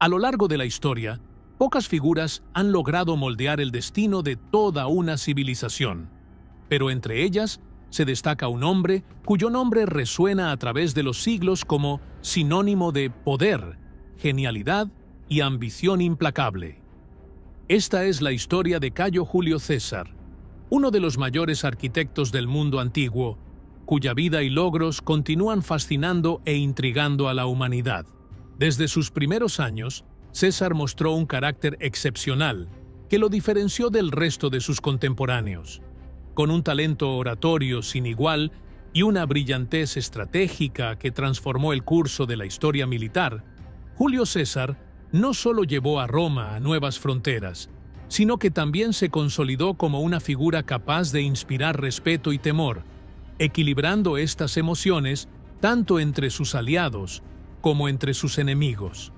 A lo largo de la historia, pocas figuras han logrado moldear el destino de toda una civilización, pero entre ellas se destaca un hombre cuyo nombre resuena a través de los siglos como sinónimo de poder, genialidad y ambición implacable. Esta es la historia de Cayo Julio César, uno de los mayores arquitectos del mundo antiguo, cuya vida y logros continúan fascinando e intrigando a la humanidad. Desde sus primeros años, César mostró un carácter excepcional que lo diferenció del resto de sus contemporáneos. Con un talento oratorio sin igual y una brillantez estratégica que transformó el curso de la historia militar, Julio César no solo llevó a Roma a nuevas fronteras, sino que también se consolidó como una figura capaz de inspirar respeto y temor, equilibrando estas emociones tanto entre sus aliados como entre sus enemigos.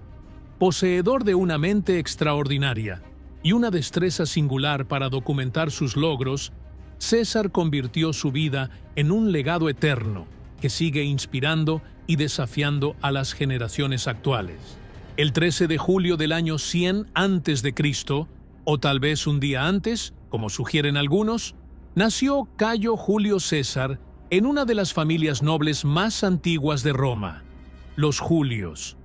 Poseedor de una mente extraordinaria y una destreza singular para documentar sus logros, César convirtió su vida en un legado eterno que sigue inspirando y desafiando a las generaciones actuales. El 13 de julio del año 100 a.C., o tal vez un día antes, como sugieren algunos, nació Cayo Julio César en una de las familias nobles más antiguas de Roma, los Julios.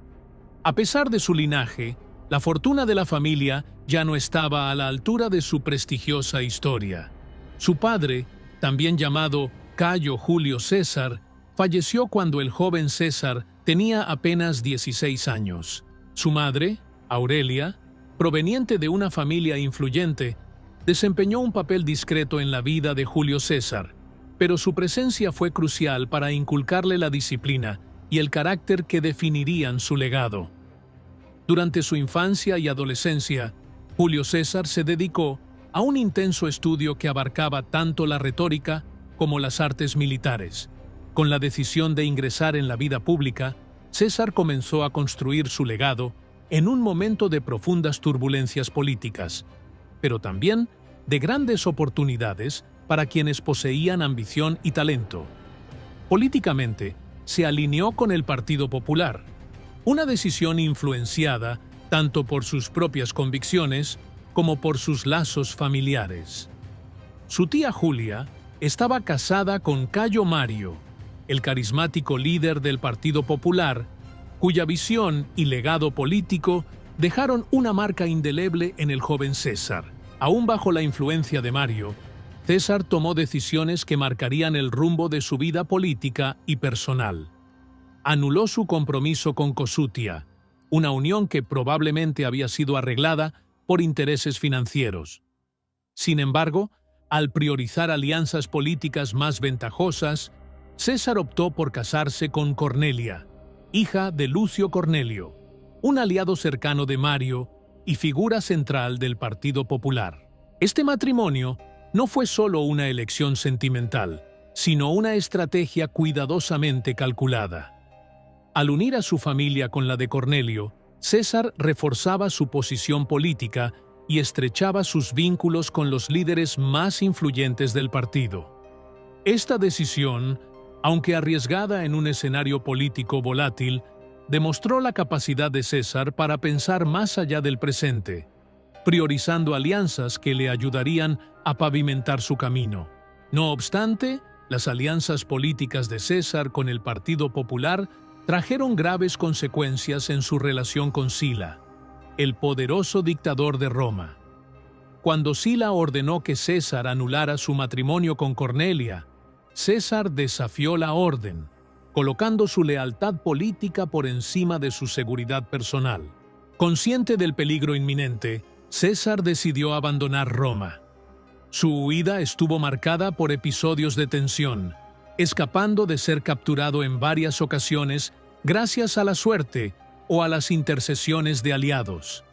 A pesar de su linaje, la fortuna de la familia ya no estaba a la altura de su prestigiosa historia. Su padre, también llamado Cayo Julio César, falleció cuando el joven César tenía apenas 16 años. Su madre, Aurelia, proveniente de una familia influyente, desempeñó un papel discreto en la vida de Julio César, pero su presencia fue crucial para inculcarle la disciplina y el carácter que definirían su legado. Durante su infancia y adolescencia, Julio César se dedicó a un intenso estudio que abarcaba tanto la retórica como las artes militares. Con la decisión de ingresar en la vida pública, César comenzó a construir su legado en un momento de profundas turbulencias políticas, pero también de grandes oportunidades para quienes poseían ambición y talento. Políticamente, se alineó con el Partido Popular, una decisión influenciada tanto por sus propias convicciones como por sus lazos familiares. Su tía Julia estaba casada con Cayo Mario, el carismático líder del Partido Popular, cuya visión y legado político dejaron una marca indeleble en el joven César. Aún bajo la influencia de Mario, César tomó decisiones que marcarían el rumbo de su vida política y personal. Anuló su compromiso con Cosutia, una unión que probablemente había sido arreglada por intereses financieros. Sin embargo, al priorizar alianzas políticas más ventajosas, César optó por casarse con Cornelia, hija de Lucio Cornelio, un aliado cercano de Mario y figura central del Partido Popular. Este matrimonio no fue solo una elección sentimental, sino una estrategia cuidadosamente calculada. Al unir a su familia con la de Cornelio, César reforzaba su posición política y estrechaba sus vínculos con los líderes más influyentes del partido. Esta decisión, aunque arriesgada en un escenario político volátil, demostró la capacidad de César para pensar más allá del presente, priorizando alianzas que le ayudarían a pavimentar su camino. No obstante, las alianzas políticas de César con el Partido Popular trajeron graves consecuencias en su relación con Sila, el poderoso dictador de Roma. Cuando Sila ordenó que César anulara su matrimonio con Cornelia, César desafió la orden, colocando su lealtad política por encima de su seguridad personal. Consciente del peligro inminente, César decidió abandonar Roma. Su huida estuvo marcada por episodios de tensión, escapando de ser capturado en varias ocasiones gracias a la suerte o a las intercesiones de aliados.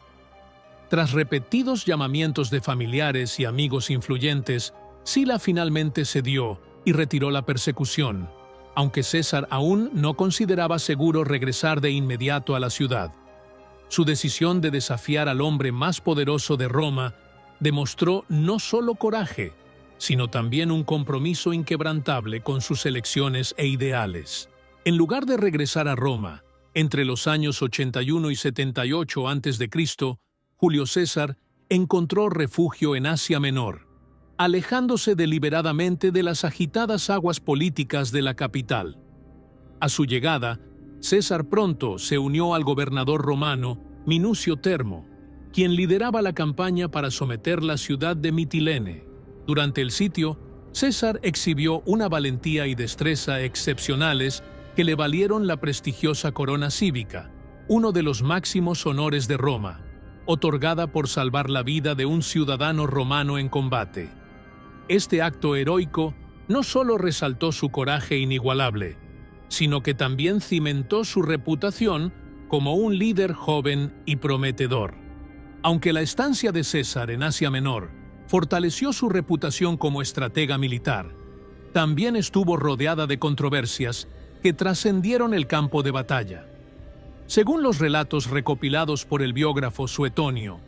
Tras repetidos llamamientos de familiares y amigos influyentes, Sila finalmente cedió y retiró la persecución, aunque César aún no consideraba seguro regresar de inmediato a la ciudad. Su decisión de desafiar al hombre más poderoso de Roma demostró no solo coraje, sino también un compromiso inquebrantable con sus elecciones e ideales. En lugar de regresar a Roma, Entre los años 81 y 78 a.C., Julio César encontró refugio en Asia Menor, alejándose deliberadamente de las agitadas aguas políticas de la capital. A su llegada, César pronto se unió al gobernador romano Minucio Termo, quien lideraba la campaña para someter la ciudad de Mitilene. Durante el sitio, César exhibió una valentía y destreza excepcionales que le valieron la prestigiosa corona cívica, uno de los máximos honores de Roma, otorgada por salvar la vida de un ciudadano romano en combate. Este acto heroico no solo resaltó su coraje inigualable, sino que también cimentó su reputación como un líder joven y prometedor. Aunque la estancia de César en Asia Menor fortaleció su reputación como estratega militar, también estuvo rodeada de controversias que trascendieron el campo de batalla. Según los relatos recopilados por el biógrafo Suetonio,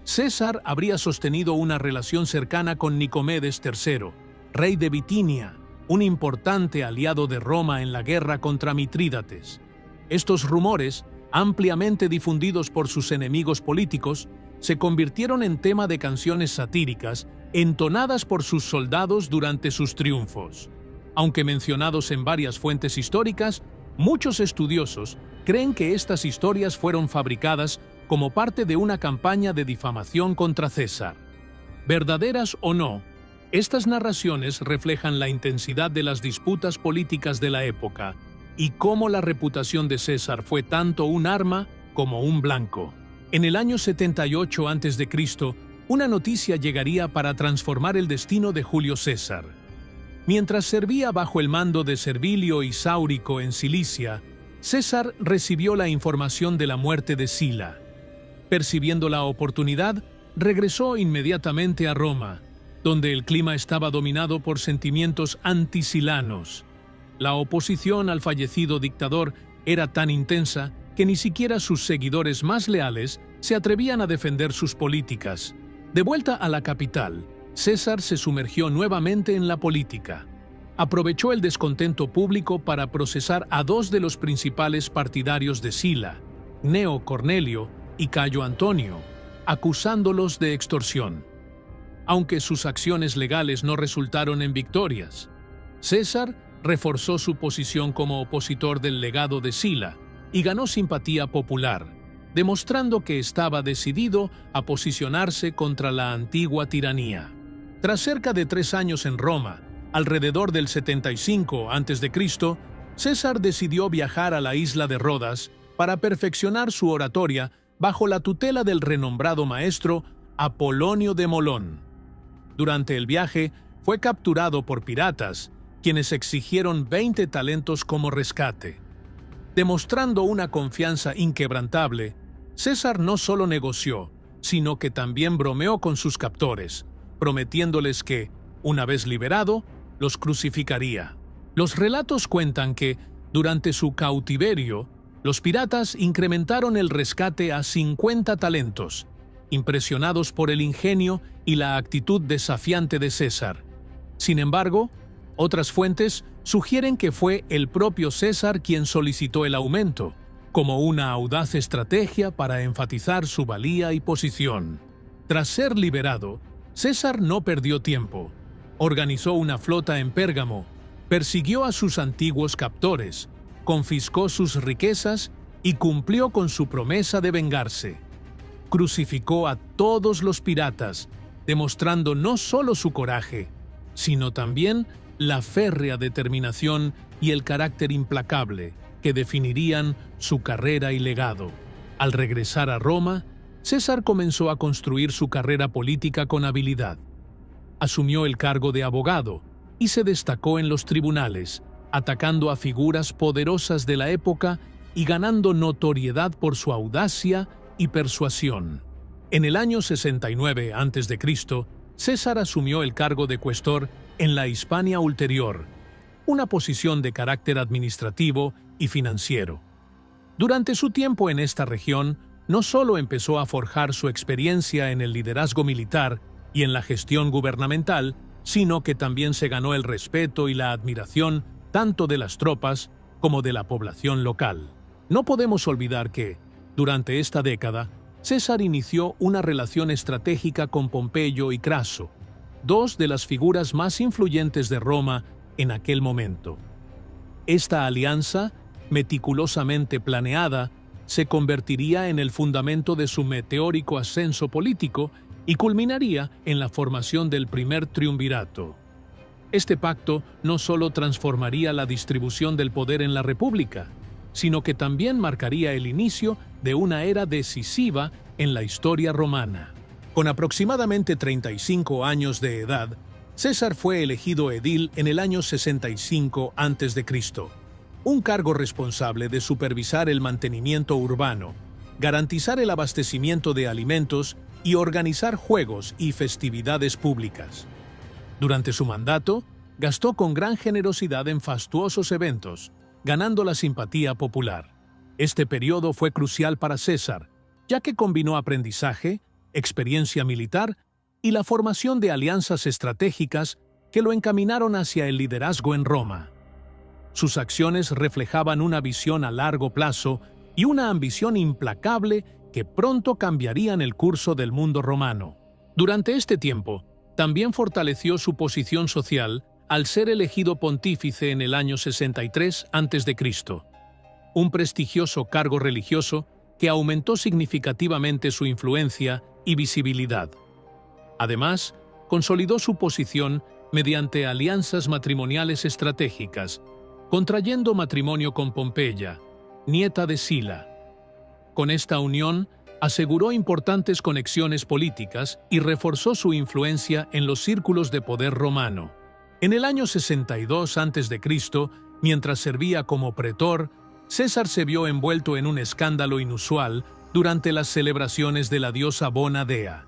César habría sostenido una relación cercana con Nicomedes III, rey de Bitinia, un importante aliado de Roma en la guerra contra Mitrídates. Estos rumores, ampliamente difundidos por sus enemigos políticos, se convirtieron en tema de canciones satíricas entonadas por sus soldados durante sus triunfos. Aunque mencionados en varias fuentes históricas, muchos estudiosos creen que estas historias fueron fabricadas como parte de una campaña de difamación contra César. Verdaderas o no, estas narraciones reflejan la intensidad de las disputas políticas de la época y cómo la reputación de César fue tanto un arma como un blanco. En el año 78 a.C., una noticia llegaría para transformar el destino de Julio César. Mientras servía bajo el mando de Servilio y Sáurico en Cilicia, César recibió la información de la muerte de Sila. Percibiendo la oportunidad, regresó inmediatamente a Roma, donde el clima estaba dominado por sentimientos antisilanos. La oposición al fallecido dictador era tan intensa que ni siquiera sus seguidores más leales se atrevían a defender sus políticas. De vuelta a la capital, César se sumergió nuevamente en la política. Aprovechó el descontento público para procesar a dos de los principales partidarios de Sila, Gneo Cornelio y Cayo Antonio, acusándolos de extorsión. Aunque sus acciones legales no resultaron en victorias, César reforzó su posición como opositor del legado de Sila y ganó simpatía popular, demostrando que estaba decidido a posicionarse contra la antigua tiranía. Tras cerca de 3 años en Roma, alrededor del 75 a.C., César decidió viajar a la isla de Rodas para perfeccionar su oratoria bajo la tutela del renombrado maestro Apolonio de Molón. Durante el viaje, fue capturado por piratas, quienes exigieron 20 talentos como rescate. Demostrando una confianza inquebrantable, César no solo negoció, sino que también bromeó con sus captores, prometiéndoles que, una vez liberado, los crucificaría. Los relatos cuentan que, durante su cautiverio, los piratas incrementaron el rescate a 50 talentos, impresionados por el ingenio y la actitud desafiante de César. Sin embargo, otras fuentes sugieren que fue el propio César quien solicitó el aumento, como una audaz estrategia para enfatizar su valía y posición. Tras ser liberado, César no perdió tiempo. Organizó una flota en Pérgamo, persiguió a sus antiguos captores, confiscó sus riquezas y cumplió con su promesa de vengarse. Crucificó a todos los piratas, demostrando no solo su coraje, sino también la férrea determinación y el carácter implacable que definirían su carrera y legado. Al regresar a Roma, César comenzó a construir su carrera política con habilidad. Asumió el cargo de abogado y se destacó en los tribunales, atacando a figuras poderosas de la época y ganando notoriedad por su audacia y persuasión. En el año 69 a.C., César asumió el cargo de cuestor en la Hispania Ulterior, una posición de carácter administrativo y financiero. Durante su tiempo en esta región, no solo empezó a forjar su experiencia en el liderazgo militar y en la gestión gubernamental, sino que también se ganó el respeto y la admiración tanto de las tropas como de la población local. No podemos olvidar que, durante esta década, César inició una relación estratégica con Pompeyo y Craso, dos de las figuras más influyentes de Roma en aquel momento. Esta alianza, meticulosamente planeada, se convertiría en el fundamento de su meteórico ascenso político y culminaría en la formación del primer triunvirato. Este pacto no solo transformaría la distribución del poder en la República, sino que también marcaría el inicio de una era decisiva en la historia romana. Con aproximadamente 35 años de edad, César fue elegido edil en el año 65 a.C., un cargo responsable de supervisar el mantenimiento urbano, garantizar el abastecimiento de alimentos y organizar juegos y festividades públicas. Durante su mandato, gastó con gran generosidad en fastuosos eventos, ganando la simpatía popular. Este periodo fue crucial para César, ya que combinó aprendizaje, experiencia militar y la formación de alianzas estratégicas que lo encaminaron hacia el liderazgo en Roma. Sus acciones reflejaban una visión a largo plazo y una ambición implacable que pronto cambiarían el curso del mundo romano. Durante este tiempo, también fortaleció su posición social al ser elegido pontífice en el año 63 a.C., un prestigioso cargo religioso que aumentó significativamente su influencia y visibilidad. Además, consolidó su posición mediante alianzas matrimoniales estratégicas, contrayendo matrimonio con Pompeya, nieta de Sila. Con esta unión, aseguró importantes conexiones políticas y reforzó su influencia en los círculos de poder romano. En el año 62 a.C., mientras servía como pretor, César se vio envuelto en un escándalo inusual durante las celebraciones de la diosa Bona Dea.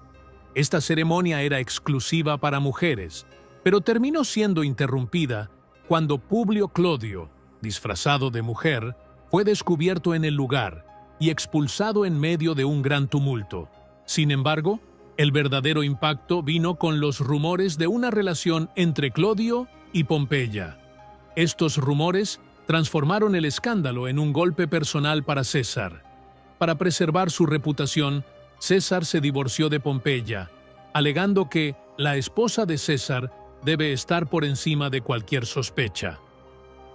Esta ceremonia era exclusiva para mujeres, pero terminó siendo interrumpida cuando Publio Clodio, disfrazado de mujer, fue descubierto en el lugar y expulsado en medio de un gran tumulto. Sin embargo, el verdadero impacto vino con los rumores de una relación entre Clodio y Pompeya. Estos rumores transformaron el escándalo en un golpe personal para César. Para preservar su reputación, César se divorció de Pompeya, alegando que la esposa de César debe estar por encima de cualquier sospecha.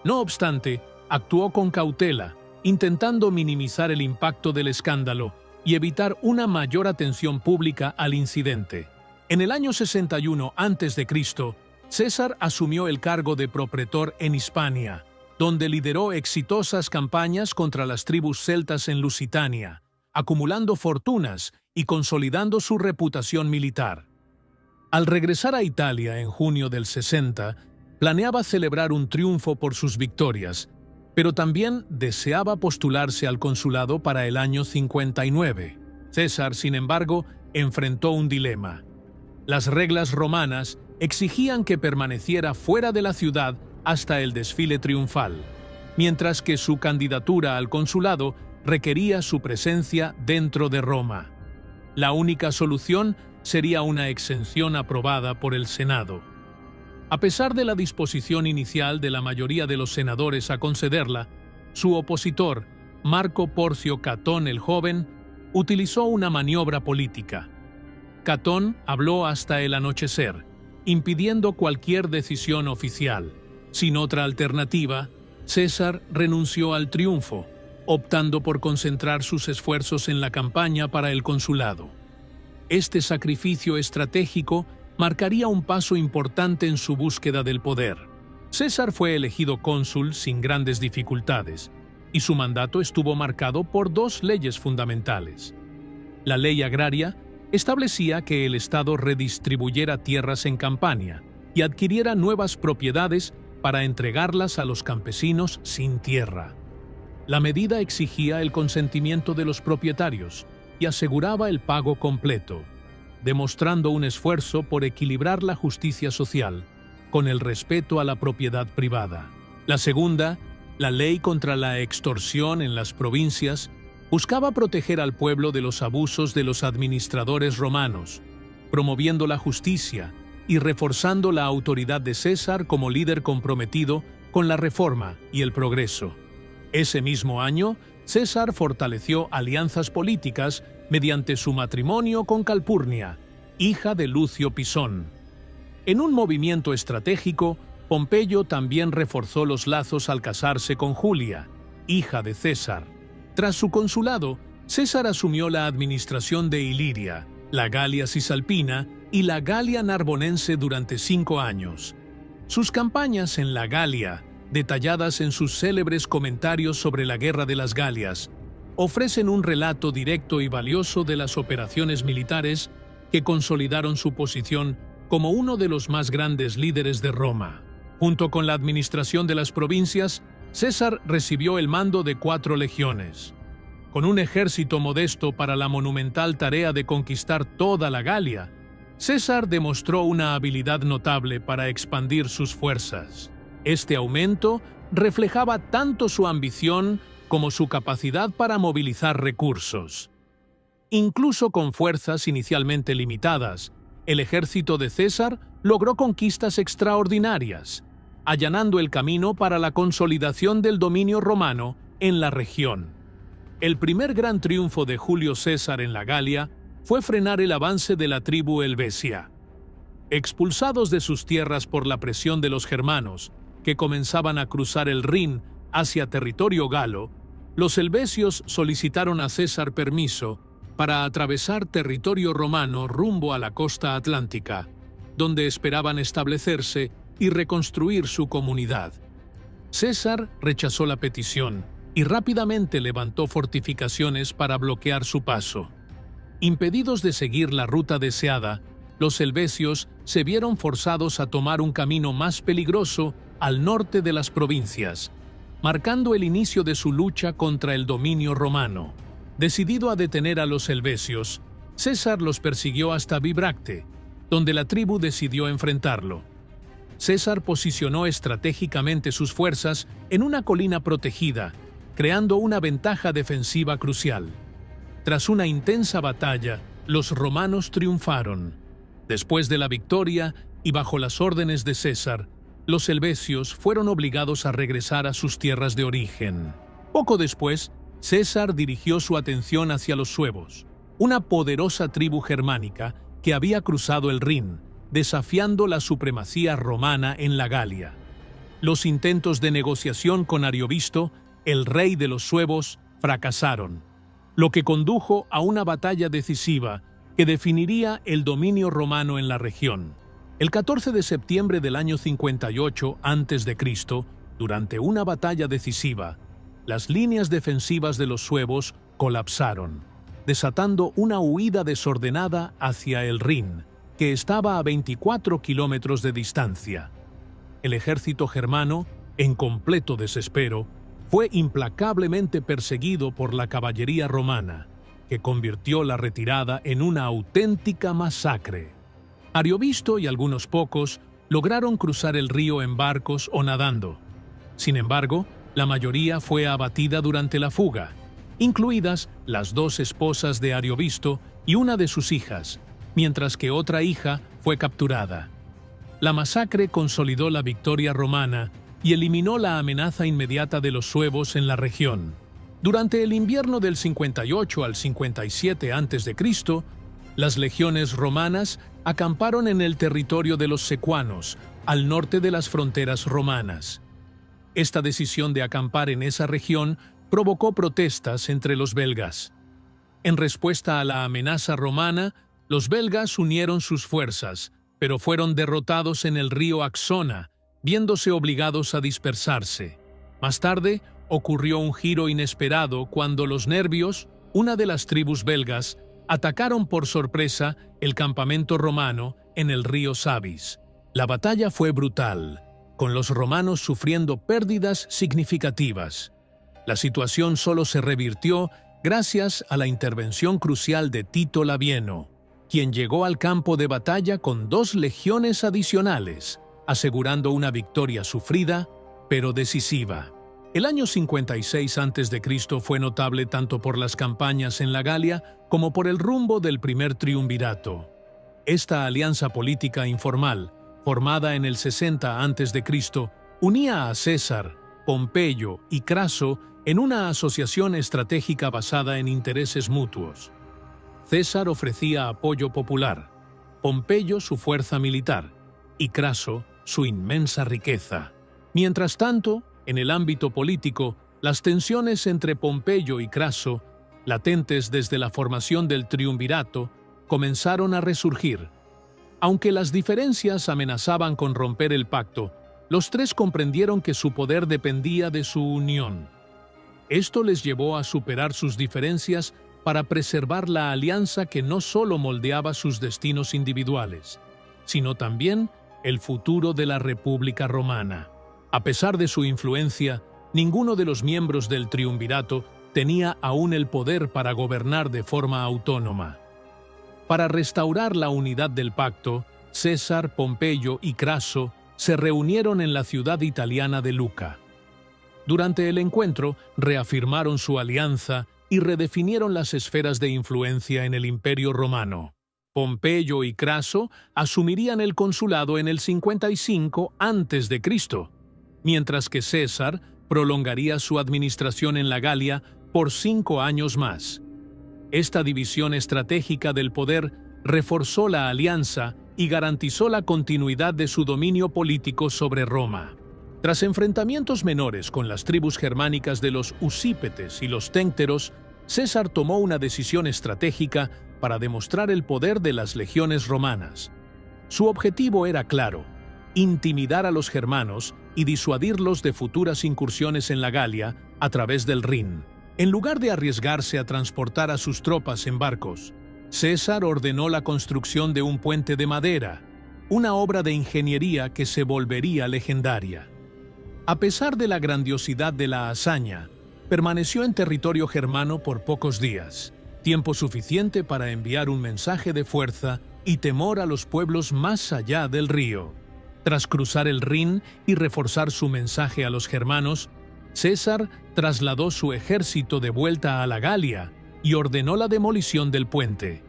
No obstante, actuó con cautela, intentando minimizar el impacto del escándalo y evitar una mayor atención pública al incidente. En el año 61 a.C., César asumió el cargo de propretor en Hispania, donde lideró exitosas campañas contra las tribus celtas en Lusitania, acumulando fortunas y consolidando su reputación militar. Al regresar a Italia en junio del 60, planeaba celebrar un triunfo por sus victorias, pero también deseaba postularse al consulado para el año 59. César, sin embargo, enfrentó un dilema. Las reglas romanas exigían que permaneciera fuera de la ciudad hasta el desfile triunfal, mientras que su candidatura al consulado requería su presencia dentro de Roma. La única solución sería una exención aprobada por el Senado. A pesar de la disposición inicial de la mayoría de los senadores a concederla, su opositor, Marco Porcio Catón el Joven, utilizó una maniobra política. Catón habló hasta el anochecer, impidiendo cualquier decisión oficial. Sin otra alternativa, César renunció al triunfo, optando por concentrar sus esfuerzos en la campaña para el consulado. Este sacrificio estratégico marcaría un paso importante en su búsqueda del poder. César fue elegido cónsul sin grandes dificultades, y su mandato estuvo marcado por dos leyes fundamentales. La ley agraria establecía que el Estado redistribuyera tierras en Campania y adquiriera nuevas propiedades para entregarlas a los campesinos sin tierra. La medida exigía el consentimiento de los propietarios y aseguraba el pago completo, demostrando un esfuerzo por equilibrar la justicia social con el respeto a la propiedad privada. La segunda, la ley contra la extorsión en las provincias, buscaba proteger al pueblo de los abusos de los administradores romanos, promoviendo la justicia y reforzando la autoridad de César como líder comprometido con la reforma y el progreso. Ese mismo año, César fortaleció alianzas políticas mediante su matrimonio con Calpurnia, hija de Lucio Pisón. En un movimiento estratégico, Pompeyo también reforzó los lazos al casarse con Julia, hija de César. Tras su consulado, César asumió la administración de Iliria, la Galia Cisalpina y la Galia Narbonense durante 5 años. Sus campañas en la Galia, detalladas en sus célebres comentarios sobre la Guerra de las Galias, ofrecen un relato directo y valioso de las operaciones militares que consolidaron su posición como uno de los más grandes líderes de Roma. Junto con la administración de las provincias, César recibió el mando de 4 legiones. Con un ejército modesto para la monumental tarea de conquistar toda la Galia, César demostró una habilidad notable para expandir sus fuerzas. Este aumento reflejaba tanto su ambición como su capacidad para movilizar recursos. Incluso con fuerzas inicialmente limitadas, el ejército de César logró conquistas extraordinarias, allanando el camino para la consolidación del dominio romano en la región. El primer gran triunfo de Julio César en la Galia fue frenar el avance de la tribu Helvecia. Expulsados de sus tierras por la presión de los germanos, que comenzaban a cruzar el Rin hacia territorio galo, los helvecios solicitaron a César permiso para atravesar territorio romano rumbo a la costa atlántica, donde esperaban establecerse y reconstruir su comunidad. César rechazó la petición y rápidamente levantó fortificaciones para bloquear su paso. Impedidos de seguir la ruta deseada, los helvecios se vieron forzados a tomar un camino más peligroso al norte de las provincias, marcando el inicio de su lucha contra el dominio romano. Decidido a detener a los helvecios, César los persiguió hasta Bibracte, donde la tribu decidió enfrentarlo. César posicionó estratégicamente sus fuerzas en una colina protegida, creando una ventaja defensiva crucial. Tras una intensa batalla, los romanos triunfaron. Después de la victoria y bajo las órdenes de César, los helvecios fueron obligados a regresar a sus tierras de origen. Poco después, César dirigió su atención hacia los suevos, una poderosa tribu germánica que había cruzado el Rin, desafiando la supremacía romana en la Galia. Los intentos de negociación con Ariovisto, el rey de los suevos, fracasaron, lo que condujo a una batalla decisiva que definiría el dominio romano en la región. El 14 de septiembre del año 58 a.C., durante una batalla decisiva, las líneas defensivas de los suevos colapsaron, desatando una huida desordenada hacia el Rin, que estaba a 24 kilómetros de distancia. El ejército germano, en completo desespero, fue implacablemente perseguido por la caballería romana, que convirtió la retirada en una auténtica masacre. Ariovisto y algunos pocos lograron cruzar el río en barcos o nadando. Sin embargo, la mayoría fue abatida durante la fuga, incluidas las 2 esposas de Ariovisto y una de sus hijas, mientras que otra hija fue capturada. La masacre consolidó la victoria romana y eliminó la amenaza inmediata de los suevos en la región. Durante el invierno del 58 al 57 a.C., las legiones romanas acamparon en el territorio de los secuanos, al norte de las fronteras romanas. Esta decisión de acampar en esa región provocó protestas entre los belgas. En respuesta a la amenaza romana, los belgas unieron sus fuerzas, pero fueron derrotados en el río Axona, viéndose obligados a dispersarse. Más tarde, ocurrió un giro inesperado cuando los nervios, una de las tribus belgas, atacaron por sorpresa el campamento romano en el río Sabis. La batalla fue brutal, con los romanos sufriendo pérdidas significativas. La situación solo se revirtió gracias a la intervención crucial de Tito Labieno, quien llegó al campo de batalla con 2 legiones adicionales, asegurando una victoria sufrida, pero decisiva. El año 56 a.C. fue notable tanto por las campañas en la Galia como por el rumbo del primer triunvirato. Esta alianza política informal, formada en el 60 a.C., unía a César, Pompeyo y Craso en una asociación estratégica basada en intereses mutuos. César ofrecía apoyo popular, Pompeyo su fuerza militar y Craso su inmensa riqueza. Mientras tanto, en el ámbito político, las tensiones entre Pompeyo y Craso, latentes desde la formación del triunvirato, comenzaron a resurgir. Aunque las diferencias amenazaban con romper el pacto, los tres comprendieron que su poder dependía de su unión. Esto les llevó a superar sus diferencias para preservar la alianza que no solo moldeaba sus destinos individuales, sino también el futuro de la República Romana. A pesar de su influencia, ninguno de los miembros del triunvirato tenía aún el poder para gobernar de forma autónoma. Para restaurar la unidad del pacto, César, Pompeyo y Craso se reunieron en la ciudad italiana de Luca. Durante el encuentro, reafirmaron su alianza y redefinieron las esferas de influencia en el Imperio Romano. Pompeyo y Craso asumirían el consulado en el 55 a.C., mientras que César prolongaría su administración en la Galia por 5 años más. Esta división estratégica del poder reforzó la alianza y garantizó la continuidad de su dominio político sobre Roma. Tras enfrentamientos menores con las tribus germánicas de los usípetes y los téncteros, César tomó una decisión estratégica para demostrar el poder de las legiones romanas. Su objetivo era claro: intimidar a los germanos y disuadirlos de futuras incursiones en la Galia a través del Rin. En lugar de arriesgarse a transportar a sus tropas en barcos, César ordenó la construcción de un puente de madera, una obra de ingeniería que se volvería legendaria. A pesar de la grandiosidad de la hazaña, permaneció en territorio germano por pocos días, tiempo suficiente para enviar un mensaje de fuerza y temor a los pueblos más allá del río. Tras cruzar el Rin y reforzar su mensaje a los germanos, César trasladó su ejército de vuelta a la Galia y ordenó la demolición del puente.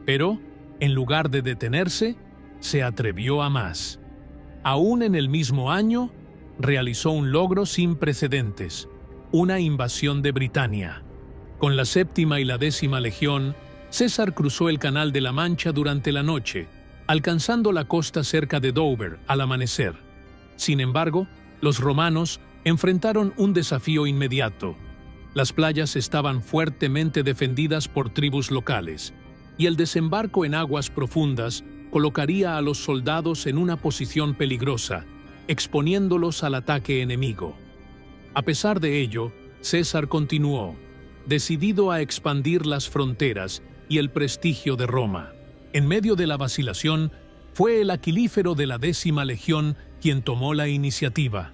Pero, en lugar de detenerse, se atrevió a más. Aún en el mismo año, realizó un logro sin precedentes: una invasión de Britania. Con la 7ª y la 10ª legión, César cruzó el Canal de la Mancha durante la noche, alcanzando la costa cerca de Dover al amanecer. Sin embargo, los romanos enfrentaron un desafío inmediato. Las playas estaban fuertemente defendidas por tribus locales, y el desembarco en aguas profundas colocaría a los soldados en una posición peligrosa, exponiéndolos al ataque enemigo. A pesar de ello, César continuó, decidido a expandir las fronteras y el prestigio de Roma. En medio de la vacilación, fue el aquilífero de la 10ª legión quien tomó la iniciativa.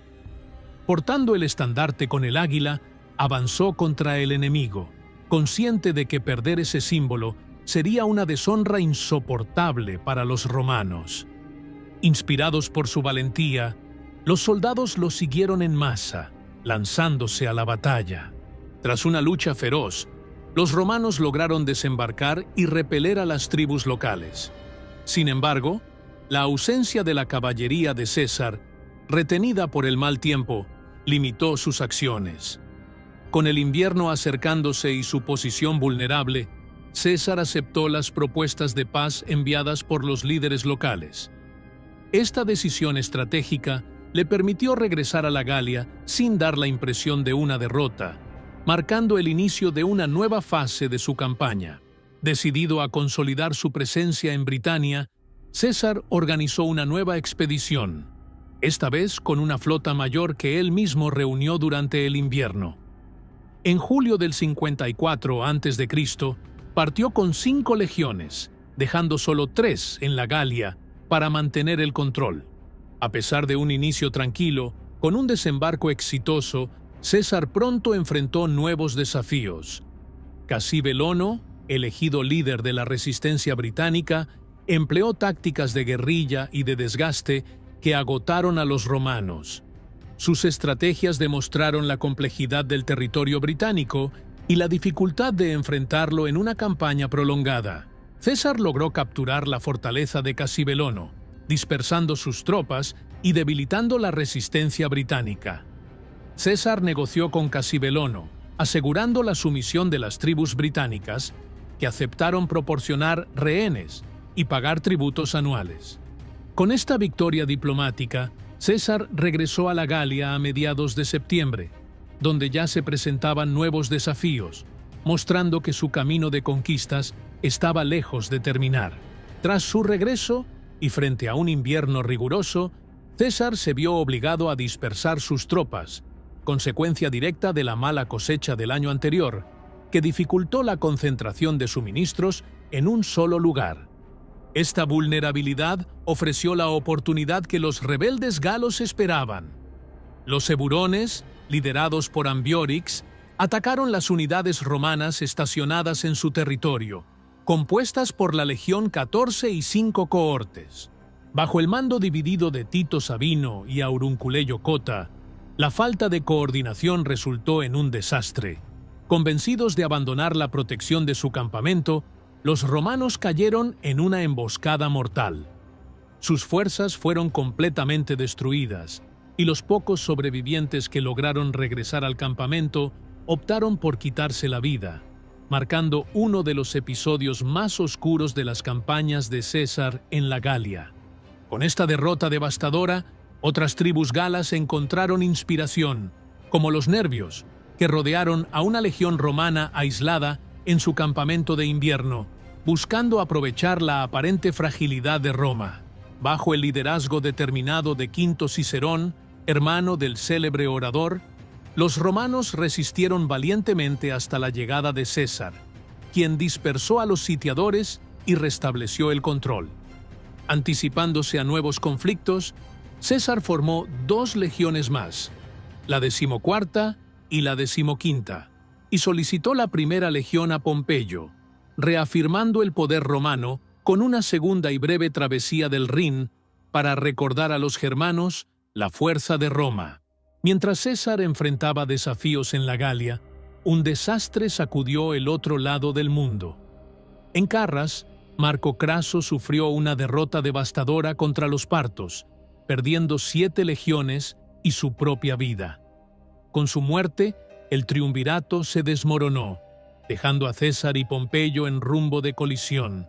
Portando el estandarte con el águila, avanzó contra el enemigo, consciente de que perder ese símbolo sería una deshonra insoportable para los romanos. Inspirados por su valentía, los soldados lo siguieron en masa, lanzándose a la batalla. Tras una lucha feroz, los romanos lograron desembarcar y repeler a las tribus locales. Sin embargo, la ausencia de la caballería de César, retenida por el mal tiempo, limitó sus acciones. Con el invierno acercándose y su posición vulnerable, César aceptó las propuestas de paz enviadas por los líderes locales. Esta decisión estratégica le permitió regresar a la Galia sin dar la impresión de una derrota, marcando el inicio de una nueva fase de su campaña. Decidido a consolidar su presencia en Britania, César organizó una nueva expedición, esta vez con una flota mayor que él mismo reunió durante el invierno. En julio del 54 a.C., partió con 5 legiones, dejando solo 3 en la Galia para mantener el control. A pesar de un inicio tranquilo, con un desembarco exitoso, César pronto enfrentó nuevos desafíos. Casibelono, elegido líder de la resistencia británica, empleó tácticas de guerrilla y de desgaste que agotaron a los romanos. Sus estrategias demostraron la complejidad del territorio británico y la dificultad de enfrentarlo en una campaña prolongada. César logró capturar la fortaleza de Casibelono, dispersando sus tropas y debilitando la resistencia británica. César negoció con Casibelono, asegurando la sumisión de las tribus británicas, que aceptaron proporcionar rehenes y pagar tributos anuales. Con esta victoria diplomática, César regresó a la Galia a mediados de septiembre, donde ya se presentaban nuevos desafíos, mostrando que su camino de conquistas estaba lejos de terminar. Tras su regreso, y frente a un invierno riguroso, César se vio obligado a dispersar sus tropas, consecuencia directa de la mala cosecha del año anterior, que dificultó la concentración de suministros en un solo lugar. Esta vulnerabilidad ofreció la oportunidad que los rebeldes galos esperaban. Los eburones, liderados por Ambiorix, atacaron las unidades romanas estacionadas en su territorio, compuestas por la Legión 14 y 5 cohortes. Bajo el mando dividido de Tito Sabino y Aurunculeio Cota, la falta de coordinación resultó en un desastre. Convencidos de abandonar la protección de su campamento, los romanos cayeron en una emboscada mortal. Sus fuerzas fueron completamente destruidas, y los pocos sobrevivientes que lograron regresar al campamento optaron por quitarse la vida, marcando uno de los episodios más oscuros de las campañas de César en la Galia. Con esta derrota devastadora, otras tribus galas encontraron inspiración, como los nervios, que rodearon a una legión romana aislada en su campamento de invierno, buscando aprovechar la aparente fragilidad de Roma. Bajo el liderazgo determinado de Quinto Cicerón, hermano del célebre orador, los romanos resistieron valientemente hasta la llegada de César, quien dispersó a los sitiadores y restableció el control. Anticipándose a nuevos conflictos, César formó 2 legiones más, la 14ª y la 15ª, y solicitó la primera legión a Pompeyo, reafirmando el poder romano con una segunda y breve travesía del Rin para recordar a los germanos la fuerza de Roma. Mientras César enfrentaba desafíos en la Galia, un desastre sacudió el otro lado del mundo. En Carras, Marco Craso sufrió una derrota devastadora contra los partos, perdiendo 7 legiones y su propia vida. Con su muerte, el triunvirato se desmoronó, dejando a César y Pompeyo en rumbo de colisión.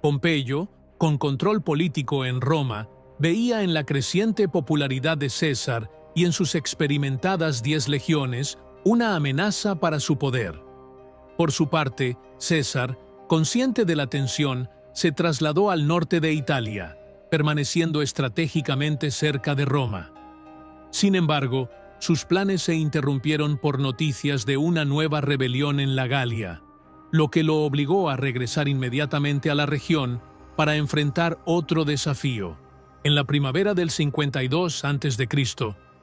Pompeyo, con control político en Roma, veía en la creciente popularidad de César y en sus experimentadas 10 legiones una amenaza para su poder. Por su parte, César, consciente de la tensión, se trasladó al norte de Italia, permaneciendo estratégicamente cerca de Roma. Sin embargo, sus planes se interrumpieron por noticias de una nueva rebelión en la Galia, lo que lo obligó a regresar inmediatamente a la región para enfrentar otro desafío. En la primavera del 52 a.C.,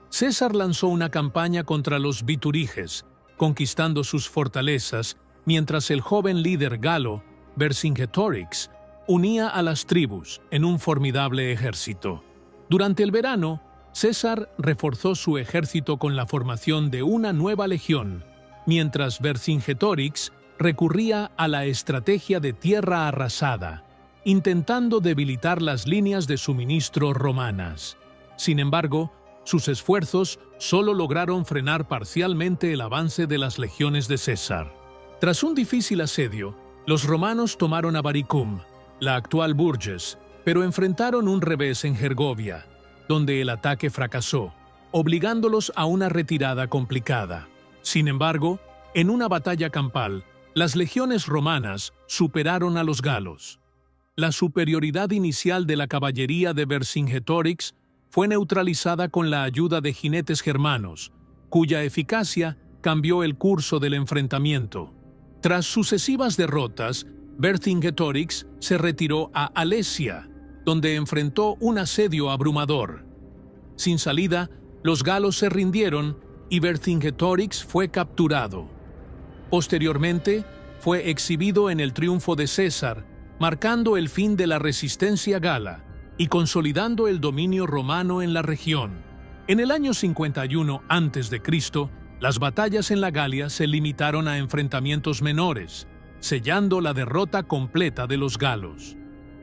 César lanzó una campaña contra los bituriges, conquistando sus fortalezas, mientras el joven líder galo, Vercingetorix, unía a las tribus en un formidable ejército. Durante el verano, César reforzó su ejército con la formación de una nueva legión, mientras Vercingetorix recurría a la estrategia de tierra arrasada, intentando debilitar las líneas de suministro romanas. Sin embargo, sus esfuerzos solo lograron frenar parcialmente el avance de las legiones de César. Tras un difícil asedio, los romanos tomaron Avaricum, la actual Bourges, pero enfrentaron un revés en Gergovia, donde el ataque fracasó, obligándolos a una retirada complicada. Sin embargo, en una batalla campal, las legiones romanas superaron a los galos. La superioridad inicial de la caballería de Vercingetorix fue neutralizada con la ayuda de jinetes germanos, cuya eficacia cambió el curso del enfrentamiento. Tras sucesivas derrotas, Vercingetorix se retiró a Alesia, donde enfrentó un asedio abrumador. Sin salida, los galos se rindieron y Vercingetorix fue capturado. Posteriormente, fue exhibido en el triunfo de César, marcando el fin de la resistencia gala y consolidando el dominio romano en la región. En el año 51 a.C., las batallas en la Galia se limitaron a enfrentamientos menores, sellando la derrota completa de los galos.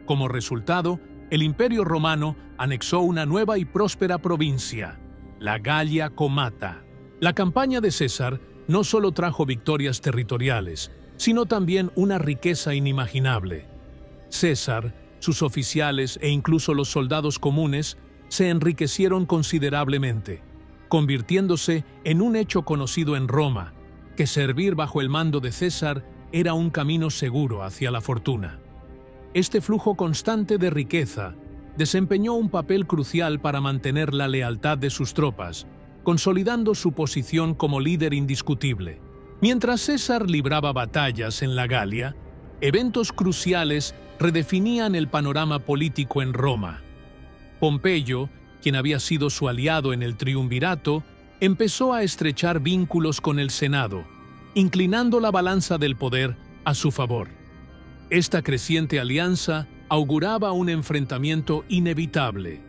Como resultado, el Imperio Romano anexó una nueva y próspera provincia, la Galia Comata. La campaña de César no solo trajo victorias territoriales, sino también una riqueza inimaginable. César, sus oficiales e incluso los soldados comunes se enriquecieron considerablemente, convirtiéndose en un hecho conocido en Roma, que servir bajo el mando de César era un camino seguro hacia la fortuna. Este flujo constante de riqueza desempeñó un papel crucial para mantener la lealtad de sus tropas, consolidando su posición como líder indiscutible. Mientras César libraba batallas en la Galia, eventos cruciales redefinían el panorama político en Roma. Pompeyo, quien había sido su aliado en el triunvirato, empezó a estrechar vínculos con el Senado, inclinando la balanza del poder a su favor. Esta creciente alianza auguraba un enfrentamiento inevitable,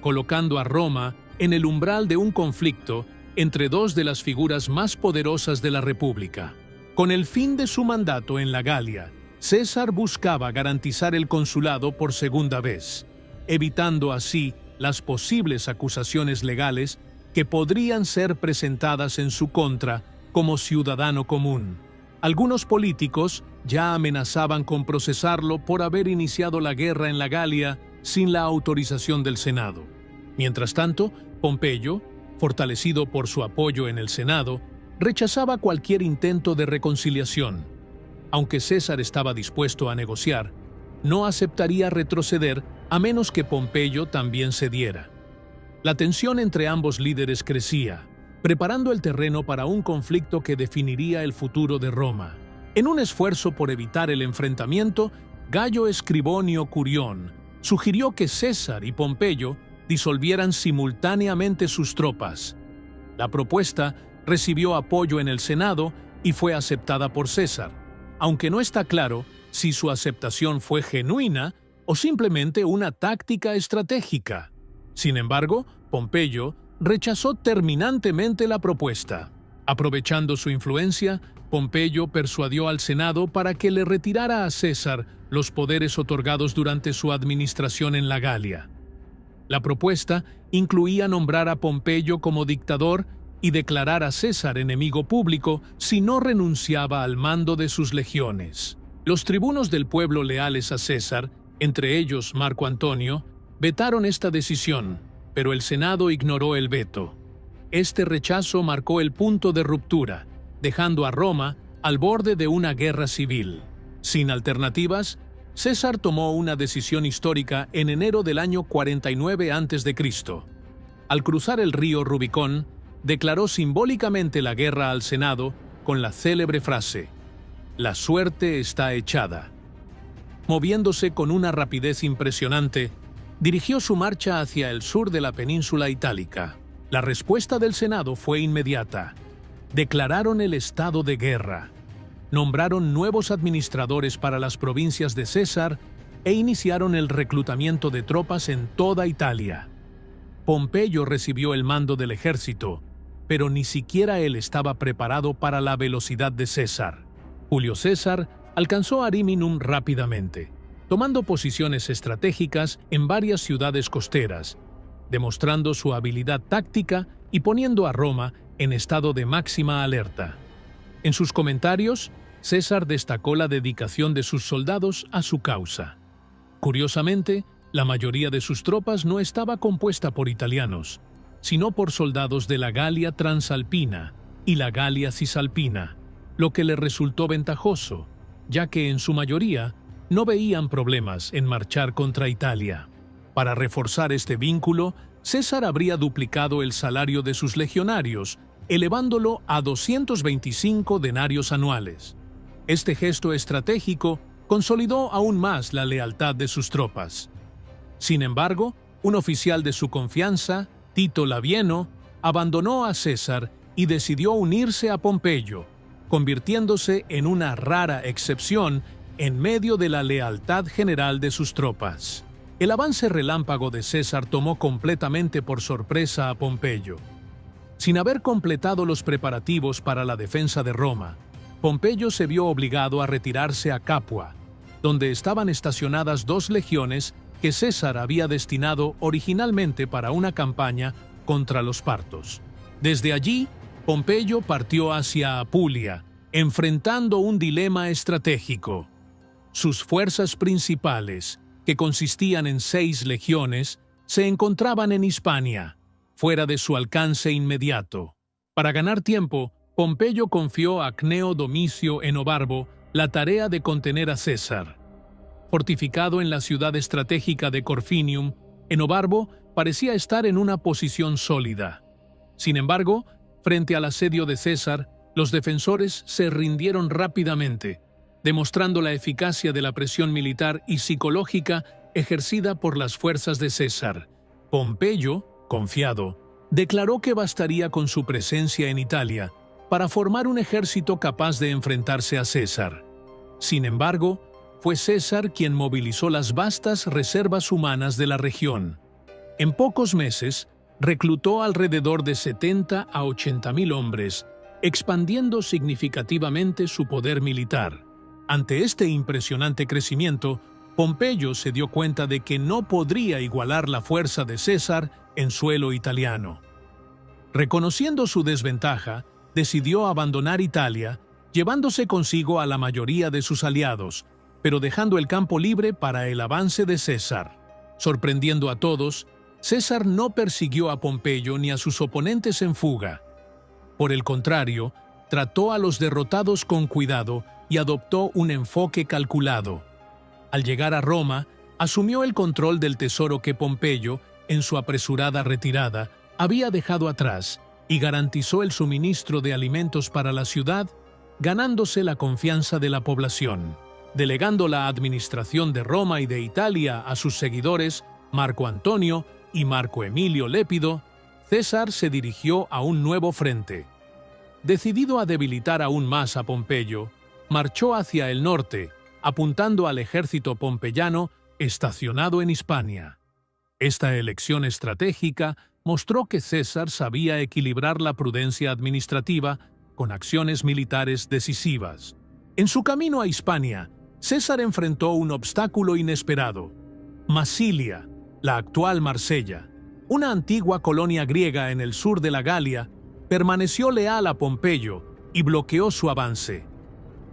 colocando a Roma en el umbral de un conflicto entre dos de las figuras más poderosas de la República. Con el fin de su mandato en la Galia, César buscaba garantizar el consulado por segunda vez, evitando así las posibles acusaciones legales que podrían ser presentadas en su contra como ciudadano común. Algunos políticos ya amenazaban con procesarlo por haber iniciado la guerra en la Galia sin la autorización del Senado. Mientras tanto, Pompeyo, fortalecido por su apoyo en el Senado, rechazaba cualquier intento de reconciliación. Aunque César estaba dispuesto a negociar, no aceptaría retroceder a menos que Pompeyo también cediera. La tensión entre ambos líderes crecía, preparando el terreno para un conflicto que definiría el futuro de Roma. En un esfuerzo por evitar el enfrentamiento, Gayo Escribonio Curión sugirió que César y Pompeyo disolvieran simultáneamente sus tropas. La propuesta recibió apoyo en el Senado y fue aceptada por César, aunque no está claro si su aceptación fue genuina o simplemente una táctica estratégica. Sin embargo, Pompeyo rechazó terminantemente la propuesta. Aprovechando su influencia, Pompeyo persuadió al Senado para que le retirara a César los poderes otorgados durante su administración en la Galia. La propuesta incluía nombrar a Pompeyo como dictador y declarar a César enemigo público si no renunciaba al mando de sus legiones. Los tribunos del pueblo leales a César, entre ellos Marco Antonio, vetaron esta decisión, pero el Senado ignoró el veto. Este rechazo marcó el punto de ruptura, dejando a Roma al borde de una guerra civil. Sin alternativas, César tomó una decisión histórica en enero del año 49 a.C. Al cruzar el río Rubicón, declaró simbólicamente la guerra al Senado con la célebre frase: «La suerte está echada». Moviéndose con una rapidez impresionante, dirigió su marcha hacia el sur de la península itálica. La respuesta del Senado fue inmediata. Declararon el estado de guerra, nombraron nuevos administradores para las provincias de César e iniciaron el reclutamiento de tropas en toda Italia. Pompeyo recibió el mando del ejército, pero ni siquiera él estaba preparado para la velocidad de César. Julio César alcanzó Ariminum rápidamente, tomando posiciones estratégicas en varias ciudades costeras, demostrando su habilidad táctica y poniendo a Roma en estado de máxima alerta. En sus comentarios, César destacó la dedicación de sus soldados a su causa. Curiosamente, la mayoría de sus tropas no estaba compuesta por italianos, sino por soldados de la Galia Transalpina y la Galia Cisalpina, lo que le resultó ventajoso, ya que en su mayoría no veían problemas en marchar contra Italia. Para reforzar este vínculo, César habría duplicado el salario de sus legionarios, elevándolo a 225 denarios anuales. Este gesto estratégico consolidó aún más la lealtad de sus tropas. Sin embargo, un oficial de su confianza, Tito Labieno, abandonó a César y decidió unirse a Pompeyo, convirtiéndose en una rara excepción en medio de la lealtad general de sus tropas. El avance relámpago de César tomó completamente por sorpresa a Pompeyo. Sin haber completado los preparativos para la defensa de Roma, Pompeyo se vio obligado a retirarse a Capua, donde estaban estacionadas 2 legiones que César había destinado originalmente para una campaña contra los partos. Desde allí, Pompeyo partió hacia Apulia, enfrentando un dilema estratégico. Sus fuerzas principales, que consistían en 6 legiones, se encontraban en Hispania, fuera de su alcance inmediato. Para ganar tiempo, Pompeyo confió a Cneo Domicio Enobarbo la tarea de contener a César. Fortificado en la ciudad estratégica de Corfinium, Enobarbo parecía estar en una posición sólida. Sin embargo, frente al asedio de César, los defensores se rindieron rápidamente, demostrando la eficacia de la presión militar y psicológica ejercida por las fuerzas de César. Pompeyo, confiado, declaró que bastaría con su presencia en Italia para formar un ejército capaz de enfrentarse a César. Sin embargo, fue César quien movilizó las vastas reservas humanas de la región. En pocos meses, reclutó alrededor de 70 a 80.000 hombres, expandiendo significativamente su poder militar. Ante este impresionante crecimiento, Pompeyo se dio cuenta de que no podría igualar la fuerza de César en suelo italiano. Reconociendo su desventaja, decidió abandonar Italia, llevándose consigo a la mayoría de sus aliados, pero dejando el campo libre para el avance de César. Sorprendiendo a todos, César no persiguió a Pompeyo ni a sus oponentes en fuga. Por el contrario, trató a los derrotados con cuidado y adoptó un enfoque calculado. Al llegar a Roma, asumió el control del tesoro que Pompeyo, en su apresurada retirada, había dejado atrás y garantizó el suministro de alimentos para la ciudad, ganándose la confianza de la población. Delegando la administración de Roma y de Italia a sus seguidores, Marco Antonio y Marco Emilio Lépido, César se dirigió a un nuevo frente. Decidido a debilitar aún más a Pompeyo, marchó hacia el norte, apuntando al ejército pompeyano estacionado en Hispania. Esta elección estratégica mostró que César sabía equilibrar la prudencia administrativa con acciones militares decisivas. En su camino a Hispania, César enfrentó un obstáculo inesperado. Masilia, la actual Marsella, una antigua colonia griega en el sur de la Galia, permaneció leal a Pompeyo y bloqueó su avance.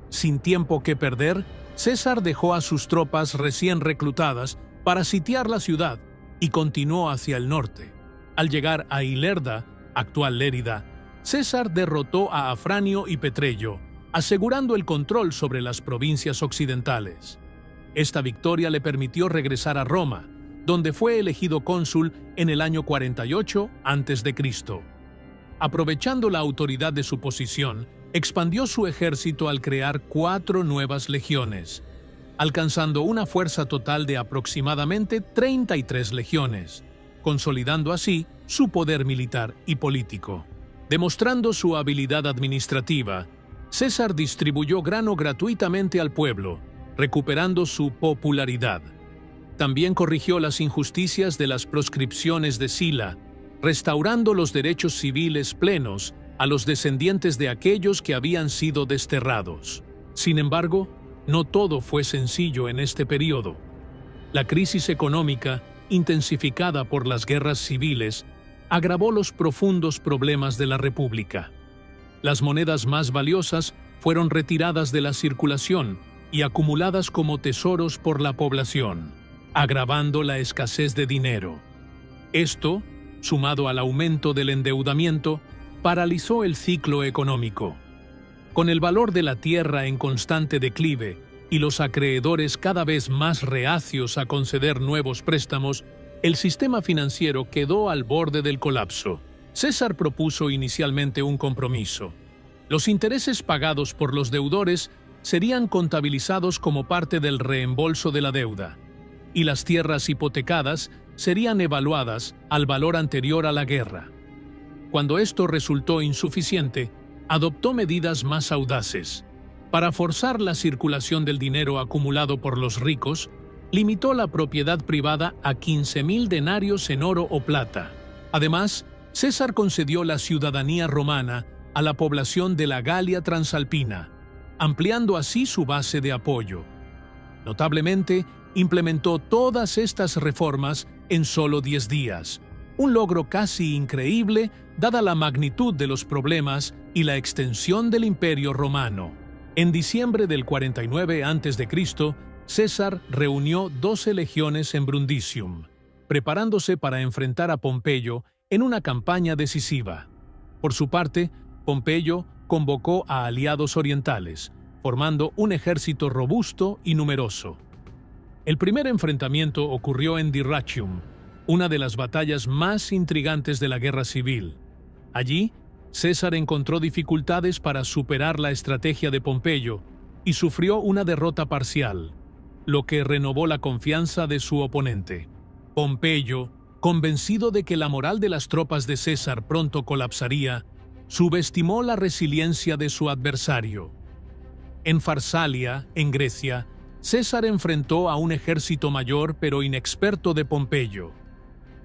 Sin tiempo que perder, César dejó a sus tropas recién reclutadas para sitiar la ciudad y continuó hacia el norte. Al llegar a Ilerda, actual Lérida, César derrotó a Afranio y Petreyo, asegurando el control sobre las provincias occidentales. Esta victoria le permitió regresar a Roma, donde fue elegido cónsul en el año 48 a.C. Aprovechando la autoridad de su posición, expandió su ejército al crear 4 nuevas legiones, alcanzando una fuerza total de aproximadamente 33 legiones, consolidando así su poder militar y político. Demostrando su habilidad administrativa, César distribuyó grano gratuitamente al pueblo, recuperando su popularidad. También corrigió las injusticias de las proscripciones de Sila, restaurando los derechos civiles plenos a los descendientes de aquellos que habían sido desterrados. Sin embargo, no todo fue sencillo en este periodo. La crisis económica, intensificada por las guerras civiles, agravó los profundos problemas de la República. Las monedas más valiosas fueron retiradas de la circulación y acumuladas como tesoros por la población, agravando la escasez de dinero. Esto, sumado al aumento del endeudamiento, paralizó el ciclo económico. Con el valor de la tierra en constante declive y los acreedores cada vez más reacios a conceder nuevos préstamos, el sistema financiero quedó al borde del colapso. César propuso inicialmente un compromiso. Los intereses pagados por los deudores serían contabilizados como parte del reembolso de la deuda, y las tierras hipotecadas serían evaluadas al valor anterior a la guerra. Cuando esto resultó insuficiente, adoptó medidas más audaces. Para forzar la circulación del dinero acumulado por los ricos, limitó la propiedad privada a 15.000 denarios en oro o plata. Además, César concedió la ciudadanía romana a la población de la Galia Transalpina, ampliando así su base de apoyo. Notablemente, implementó todas estas reformas en solo 10 días, un logro casi increíble dada la magnitud de los problemas y la extensión del Imperio Romano. En diciembre del 49 a.C., César reunió 12 legiones en Brundisium, preparándose para enfrentar a Pompeyo en una campaña decisiva. Por su parte, Pompeyo convocó a aliados orientales, formando un ejército robusto y numeroso. El primer enfrentamiento ocurrió en Dyrrhachium, una de las batallas más intrigantes de la guerra civil. Allí, César encontró dificultades para superar la estrategia de Pompeyo y sufrió una derrota parcial, lo que renovó la confianza de su oponente. Pompeyo, convencido de que la moral de las tropas de César pronto colapsaría, subestimó la resiliencia de su adversario. En Farsalia, en Grecia, César enfrentó a un ejército mayor pero inexperto de Pompeyo.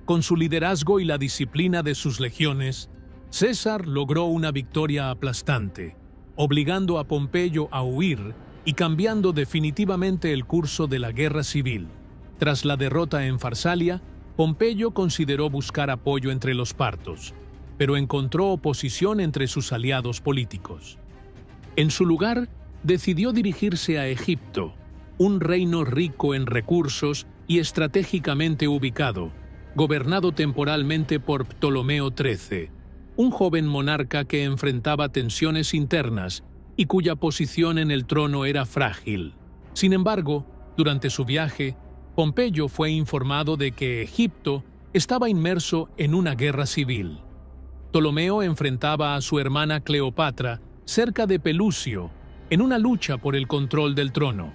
Con su liderazgo y la disciplina de sus legiones, César logró una victoria aplastante, obligando a Pompeyo a huir y cambiando definitivamente el curso de la guerra civil. Tras la derrota en Farsalia, Pompeyo consideró buscar apoyo entre los partos, pero encontró oposición entre sus aliados políticos. En su lugar, decidió dirigirse a Egipto, un reino rico en recursos y estratégicamente ubicado, gobernado temporalmente por Ptolomeo XIII, un joven monarca que enfrentaba tensiones internas y cuya posición en el trono era frágil. Sin embargo, durante su viaje, Pompeyo fue informado de que Egipto estaba inmerso en una guerra civil. Ptolomeo enfrentaba a su hermana Cleopatra cerca de Pelucio, en una lucha por el control del trono.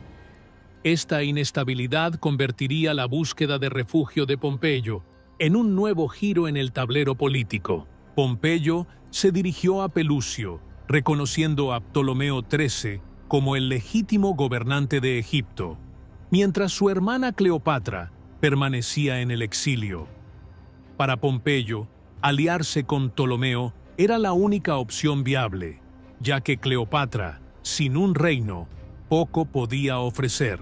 Esta inestabilidad convertiría la búsqueda de refugio de Pompeyo en un nuevo giro en el tablero político. Pompeyo se dirigió a Pelucio, reconociendo a Ptolomeo XIII como el legítimo gobernante de Egipto, mientras su hermana Cleopatra permanecía en el exilio. Para Pompeyo, aliarse con Ptolomeo era la única opción viable, ya que Cleopatra, sin un reino, poco podía ofrecer.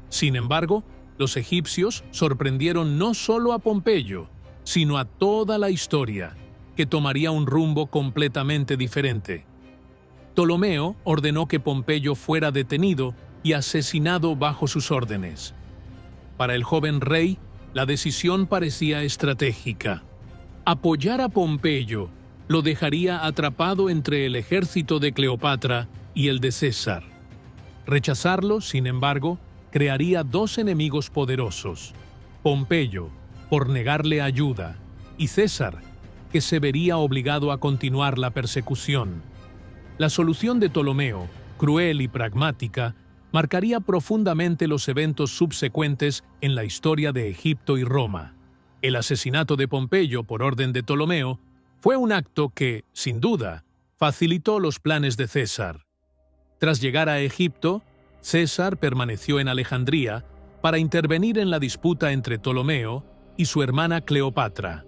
Sin embargo, los egipcios sorprendieron no solo a Pompeyo, sino a toda la historia, que tomaría un rumbo completamente diferente. Ptolomeo ordenó que Pompeyo fuera detenido y asesinado bajo sus órdenes. Para el joven rey, la decisión parecía estratégica. Apoyar a Pompeyo lo dejaría atrapado entre el ejército de Cleopatra y el de César. Rechazarlo, sin embargo, crearía dos enemigos poderosos: Pompeyo, por negarle ayuda, y César, que se vería obligado a continuar la persecución. La solución de Ptolomeo, cruel y pragmática, marcaría profundamente los eventos subsecuentes en la historia de Egipto y Roma. El asesinato de Pompeyo por orden de Ptolomeo fue un acto que, sin duda, facilitó los planes de César. Tras llegar a Egipto, César permaneció en Alejandría para intervenir en la disputa entre Ptolomeo y su hermana Cleopatra.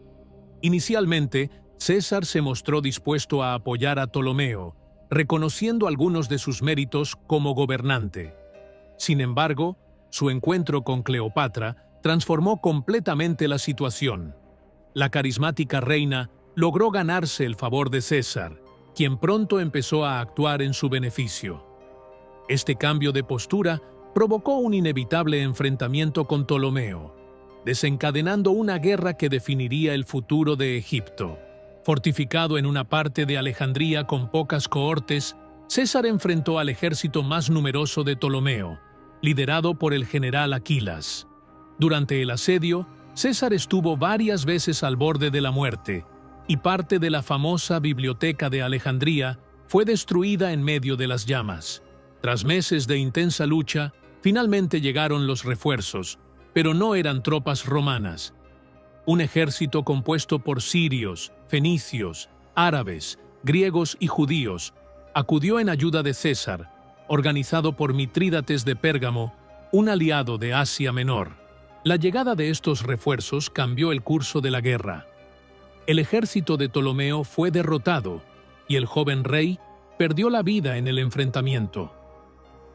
Inicialmente, César se mostró dispuesto a apoyar a Ptolomeo, reconociendo algunos de sus méritos como gobernante. Sin embargo, su encuentro con Cleopatra transformó completamente la situación. La carismática reina logró ganarse el favor de César, quien pronto empezó a actuar en su beneficio. Este cambio de postura provocó un inevitable enfrentamiento con Ptolomeo, desencadenando una guerra que definiría el futuro de Egipto. Fortificado en una parte de Alejandría con pocas cohortes, César enfrentó al ejército más numeroso de Ptolomeo, liderado por el general Aquilas. Durante el asedio, César estuvo varias veces al borde de la muerte, y parte de la famosa biblioteca de Alejandría fue destruida en medio de las llamas. Tras meses de intensa lucha, finalmente llegaron los refuerzos, pero no eran tropas romanas. Un ejército compuesto por sirios, fenicios, árabes, griegos y judíos acudió en ayuda de César, organizado por Mitrídates de Pérgamo, un aliado de Asia Menor. La llegada de estos refuerzos cambió el curso de la guerra. El ejército de Ptolomeo fue derrotado y el joven rey perdió la vida en el enfrentamiento.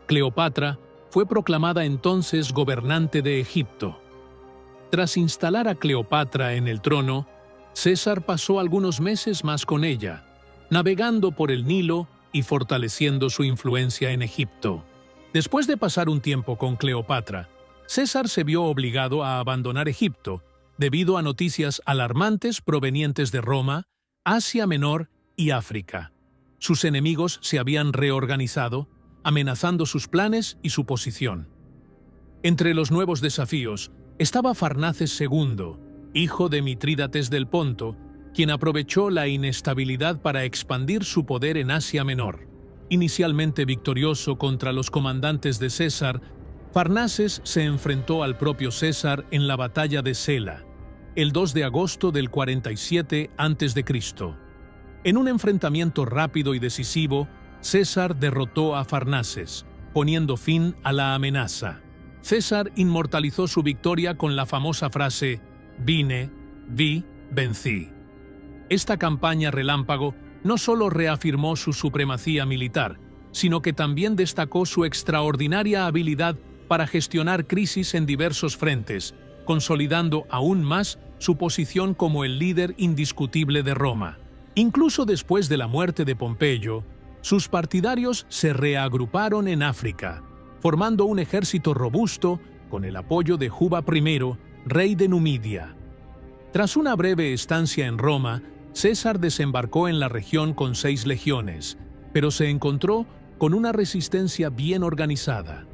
Cleopatra fue proclamada entonces gobernante de Egipto. Tras instalar a Cleopatra en el trono, César pasó algunos meses más con ella, navegando por el Nilo y fortaleciendo su influencia en Egipto. Después de pasar un tiempo con Cleopatra, César se vio obligado a abandonar Egipto debido a noticias alarmantes provenientes de Roma, Asia Menor y África. Sus enemigos se habían reorganizado, amenazando sus planes y su posición. Entre los nuevos desafíos estaba Farnaces II, hijo de Mitrídates del Ponto, quien aprovechó la inestabilidad para expandir su poder en Asia Menor. Inicialmente victorioso contra los comandantes de César, Farnaces se enfrentó al propio César en la batalla de Sela, el 2 de agosto del 47 a.C. En un enfrentamiento rápido y decisivo, César derrotó a Farnaces, poniendo fin a la amenaza. César inmortalizó su victoria con la famosa frase «Vine, vi, vencí». Esta campaña relámpago no solo reafirmó su supremacía militar, sino que también destacó su extraordinaria habilidad para gestionar crisis en diversos frentes, consolidando aún más su posición como el líder indiscutible de Roma. Incluso después de la muerte de Pompeyo, sus partidarios se reagruparon en África, formando un ejército robusto con el apoyo de Juba I, rey de Numidia. Tras una breve estancia en Roma, César desembarcó en la región con 6 legiones, pero se encontró con una resistencia bien organizada.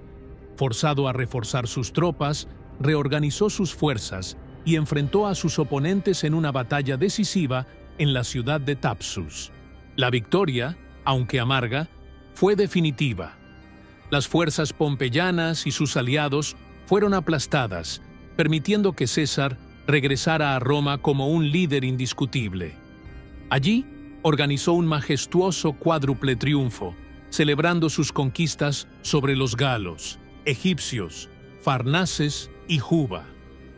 Forzado a reforzar sus tropas, reorganizó sus fuerzas y enfrentó a sus oponentes en una batalla decisiva en la ciudad de Thapsus. La victoria, aunque amarga, fue definitiva. Las fuerzas pompeyanas y sus aliados fueron aplastadas, permitiendo que César regresara a Roma como un líder indiscutible. Allí, organizó un majestuoso cuádruple triunfo, celebrando sus conquistas sobre los galos, egipcios, Farnaces y Juba,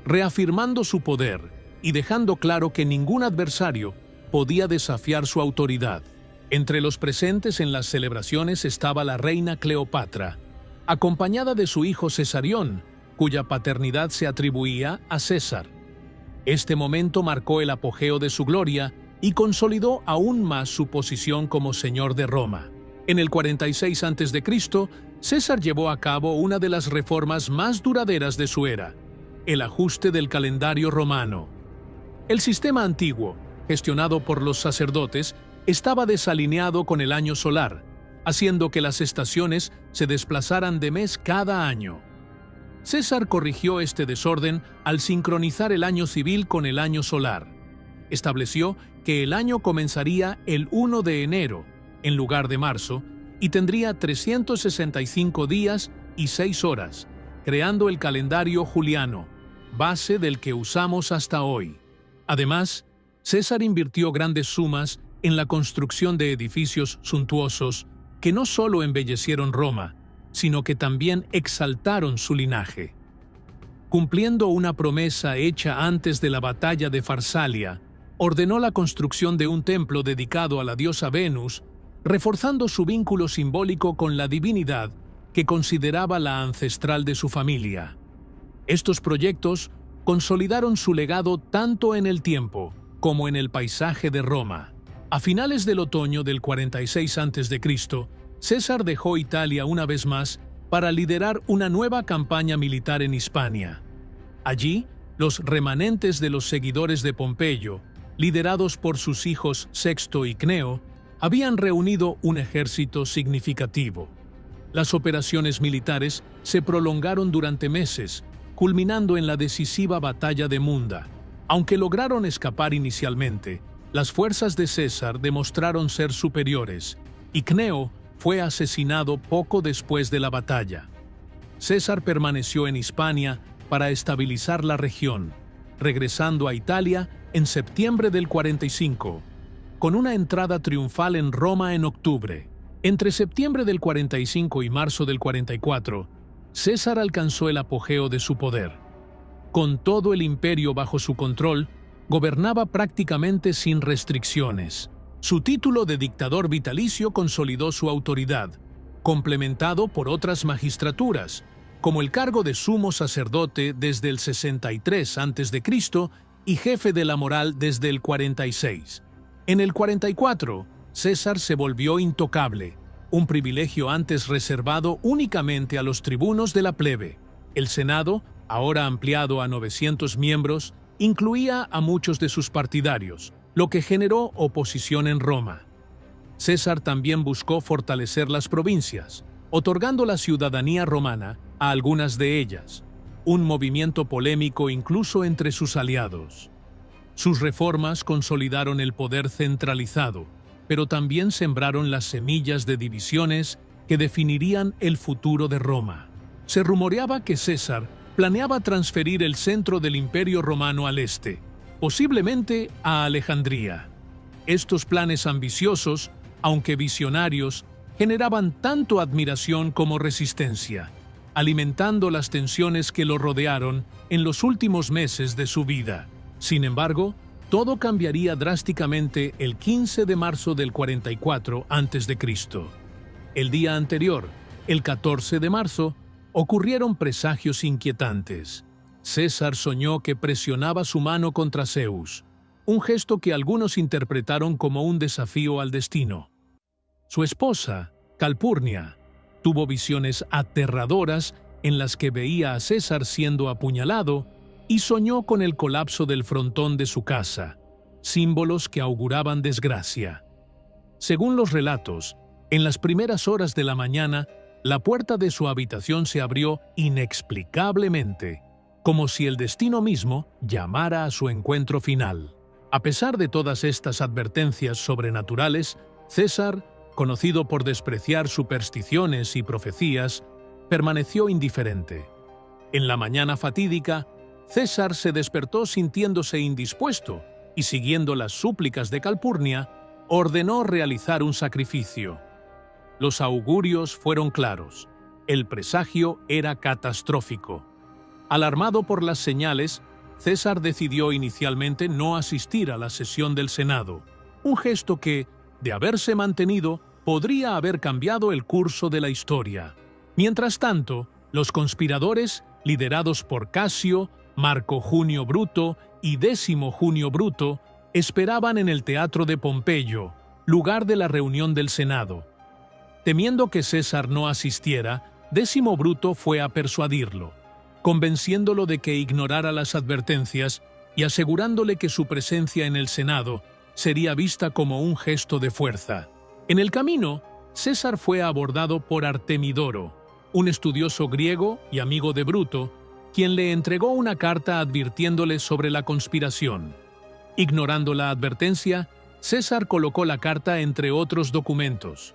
reafirmando su poder y dejando claro que ningún adversario podía desafiar su autoridad. Entre los presentes en las celebraciones estaba la reina Cleopatra, acompañada de su hijo Cesarión, cuya paternidad se atribuía a César. Este momento marcó el apogeo de su gloria y consolidó aún más su posición como señor de Roma. En el 46 a.C., César llevó a cabo una de las reformas más duraderas de su era, el ajuste del calendario romano. El sistema antiguo, gestionado por los sacerdotes, estaba desalineado con el año solar, haciendo que las estaciones se desplazaran de mes cada año. César corrigió este desorden al sincronizar el año civil con el año solar. Estableció que el año comenzaría el 1 de enero, en lugar de marzo, y tendría 365 días y 6 horas, creando el calendario juliano, base del que usamos hasta hoy. Además, César invirtió grandes sumas en la construcción de edificios suntuosos que no solo embellecieron Roma, sino que también exaltaron su linaje. Cumpliendo una promesa hecha antes de la batalla de Farsalia, ordenó la construcción de un templo dedicado a la diosa Venus, reforzando su vínculo simbólico con la divinidad que consideraba la ancestral de su familia. Estos proyectos consolidaron su legado tanto en el tiempo como en el paisaje de Roma. A finales del otoño del 46 a.C., César dejó Italia una vez más para liderar una nueva campaña militar en Hispania. Allí, los remanentes de los seguidores de Pompeyo, liderados por sus hijos Sexto y Cneo, habían reunido un ejército significativo. Las operaciones militares se prolongaron durante meses, culminando en la decisiva batalla de Munda. Aunque lograron escapar inicialmente, las fuerzas de César demostraron ser superiores, y Cneo fue asesinado poco después de la batalla. César permaneció en Hispania para estabilizar la región, regresando a Italia en septiembre del 45, con una entrada triunfal en Roma en octubre. Entre septiembre del 45 y marzo del 44, César alcanzó el apogeo de su poder. Con todo el imperio bajo su control, gobernaba prácticamente sin restricciones. Su título de dictador vitalicio consolidó su autoridad, complementado por otras magistraturas, como el cargo de sumo sacerdote desde el 63 a.C. y jefe de la moral desde el 46. En el 44, César se volvió intocable, un privilegio antes reservado únicamente a los tribunos de la plebe. El Senado, ahora ampliado a 900 miembros, incluía a muchos de sus partidarios, lo que generó oposición en Roma. César también buscó fortalecer las provincias, otorgando la ciudadanía romana a algunas de ellas, un movimiento polémico incluso entre sus aliados. Sus reformas consolidaron el poder centralizado, pero también sembraron las semillas de divisiones que definirían el futuro de Roma. Se rumoreaba que César planeaba transferir el centro del Imperio Romano al este, posiblemente a Alejandría. Estos planes ambiciosos, aunque visionarios, generaban tanto admiración como resistencia, alimentando las tensiones que lo rodearon en los últimos meses de su vida. Sin embargo, todo cambiaría drásticamente el 15 de marzo del 44 a.C. El día anterior, el 14 de marzo, ocurrieron presagios inquietantes. César soñó que presionaba su mano contra Zeus, un gesto que algunos interpretaron como un desafío al destino. Su esposa, Calpurnia, tuvo visiones aterradoras en las que veía a César siendo apuñalado y soñó con el colapso del frontón de su casa, símbolos que auguraban desgracia. Según los relatos, en las primeras horas de la mañana, la puerta de su habitación se abrió inexplicablemente, como si el destino mismo llamara a su encuentro final. A pesar de todas estas advertencias sobrenaturales, César, conocido por despreciar supersticiones y profecías, permaneció indiferente. En la mañana fatídica, César se despertó sintiéndose indispuesto y, siguiendo las súplicas de Calpurnia, ordenó realizar un sacrificio. Los augurios fueron claros. El presagio era catastrófico. Alarmado por las señales, César decidió inicialmente no asistir a la sesión del Senado, un gesto que, de haberse mantenido, podría haber cambiado el curso de la historia. Mientras tanto, los conspiradores, liderados por Casio, Marco Junio Bruto y Décimo Junio Bruto, esperaban en el teatro de Pompeyo, lugar de la reunión del Senado. Temiendo que César no asistiera, Décimo Bruto fue a persuadirlo, convenciéndolo de que ignorara las advertencias y asegurándole que su presencia en el Senado sería vista como un gesto de fuerza. En el camino, César fue abordado por Artemidoro, un estudioso griego y amigo de Bruto, quien le entregó una carta advirtiéndole sobre la conspiración. Ignorando la advertencia, César colocó la carta entre otros documentos.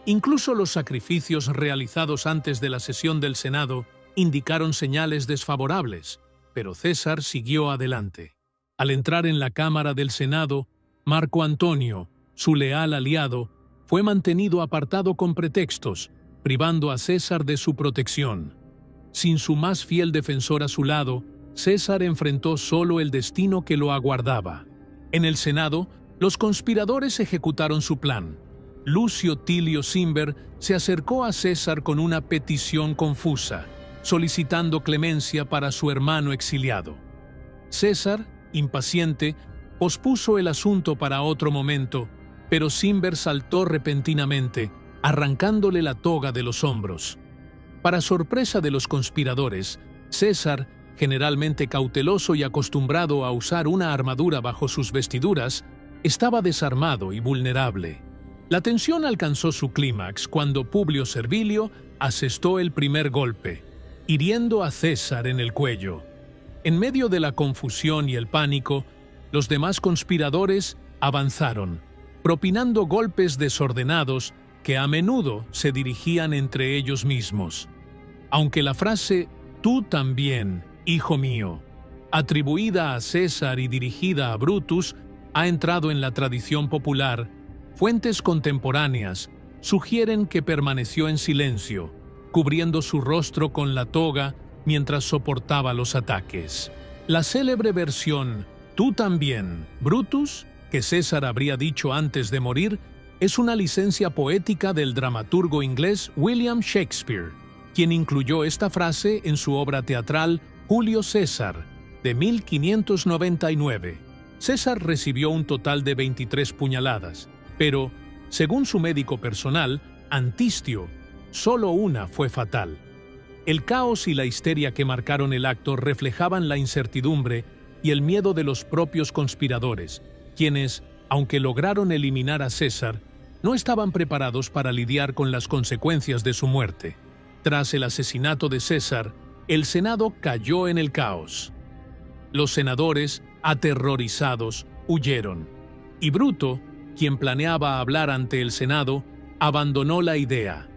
Incluso los sacrificios realizados antes de la sesión del Senado indicaron señales desfavorables, pero César siguió adelante. Al entrar en la Cámara del Senado, Marco Antonio, su leal aliado, fue mantenido apartado con pretextos, privando a César de su protección. Sin su más fiel defensor a su lado, César enfrentó solo el destino que lo aguardaba. En el Senado, los conspiradores ejecutaron su plan. Lucio Tilio Cimber se acercó a César con una petición confusa, solicitando clemencia para su hermano exiliado. César, impaciente, pospuso el asunto para otro momento, pero Cimber saltó repentinamente, arrancándole la toga de los hombros. Para sorpresa de los conspiradores, César, generalmente cauteloso y acostumbrado a usar una armadura bajo sus vestiduras, estaba desarmado y vulnerable. La tensión alcanzó su clímax cuando Publio Servilio asestó el primer golpe, hiriendo a César en el cuello. En medio de la confusión y el pánico, los demás conspiradores avanzaron, propinando golpes desordenados que a menudo se dirigían entre ellos mismos. Aunque la frase «tú también, hijo mío», atribuida a César y dirigida a Brutus, ha entrado en la tradición popular, fuentes contemporáneas sugieren que permaneció en silencio, cubriendo su rostro con la toga mientras soportaba los ataques. La célebre versión «tú también, Brutus», que César habría dicho antes de morir, es una licencia poética del dramaturgo inglés William Shakespeare, quien incluyó esta frase en su obra teatral Julio César, de 1599. César recibió un total de 23 puñaladas, pero, según su médico personal, Antistio, solo una fue fatal. El caos y la histeria que marcaron el acto reflejaban la incertidumbre y el miedo de los propios conspiradores, quienes, aunque lograron eliminar a César, no estaban preparados para lidiar con las consecuencias de su muerte. Tras el asesinato de César, el Senado cayó en el caos. Los senadores, aterrorizados, huyeron, y Bruto, quien planeaba hablar ante el Senado, abandonó la idea.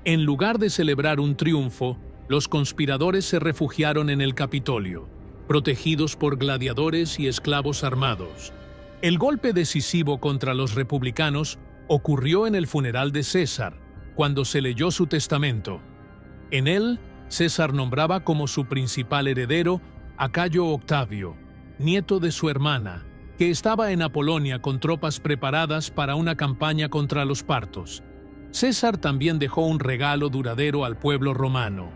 En lugar de celebrar un triunfo, los conspiradores se refugiaron en el Capitolio, protegidos por gladiadores y esclavos armados. El golpe decisivo contra los republicanos ocurrió en el funeral de César, cuando se leyó su testamento. En él, César nombraba como su principal heredero a Cayo Octavio, nieto de su hermana, que estaba en Apolonia con tropas preparadas para una campaña contra los partos. César también dejó un regalo duradero al pueblo romano: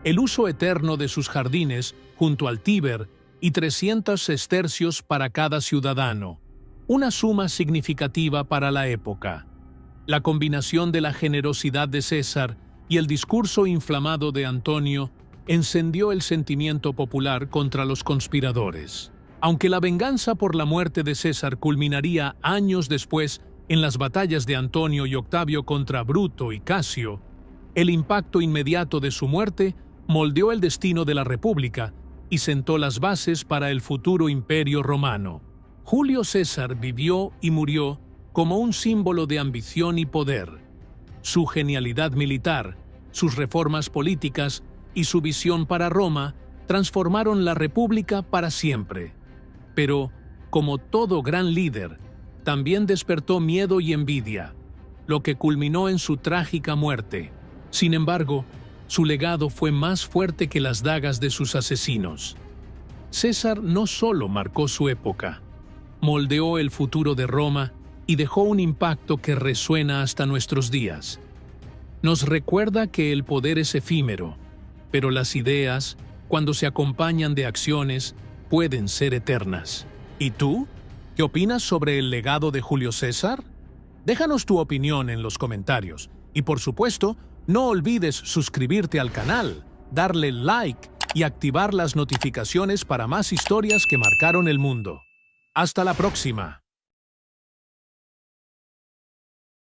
el uso eterno de sus jardines junto al Tíber y 300 sestercios para cada ciudadano, una suma significativa para la época. La combinación de la generosidad de César y el discurso inflamado de Antonio encendió el sentimiento popular contra los conspiradores. Aunque la venganza por la muerte de César culminaría años después en las batallas de Antonio y Octavio contra Bruto y Casio, el impacto inmediato de su muerte moldeó el destino de la República y sentó las bases para el futuro imperio romano. Julio César vivió y murió como un símbolo de ambición y poder. Su genialidad militar, sus reformas políticas y su visión para Roma transformaron la República para siempre. Pero, como todo gran líder, también despertó miedo y envidia, lo que culminó en su trágica muerte. Sin embargo, su legado fue más fuerte que las dagas de sus asesinos. César no solo marcó su época, moldeó el futuro de Roma y dejó un impacto que resuena hasta nuestros días. Nos recuerda que el poder es efímero, pero las ideas, cuando se acompañan de acciones, pueden ser eternas. ¿Y tú? ¿Qué opinas sobre el legado de Julio César? Déjanos tu opinión en los comentarios. Y por supuesto, no olvides suscribirte al canal, darle like y activar las notificaciones para más historias que marcaron el mundo. ¡Hasta la próxima!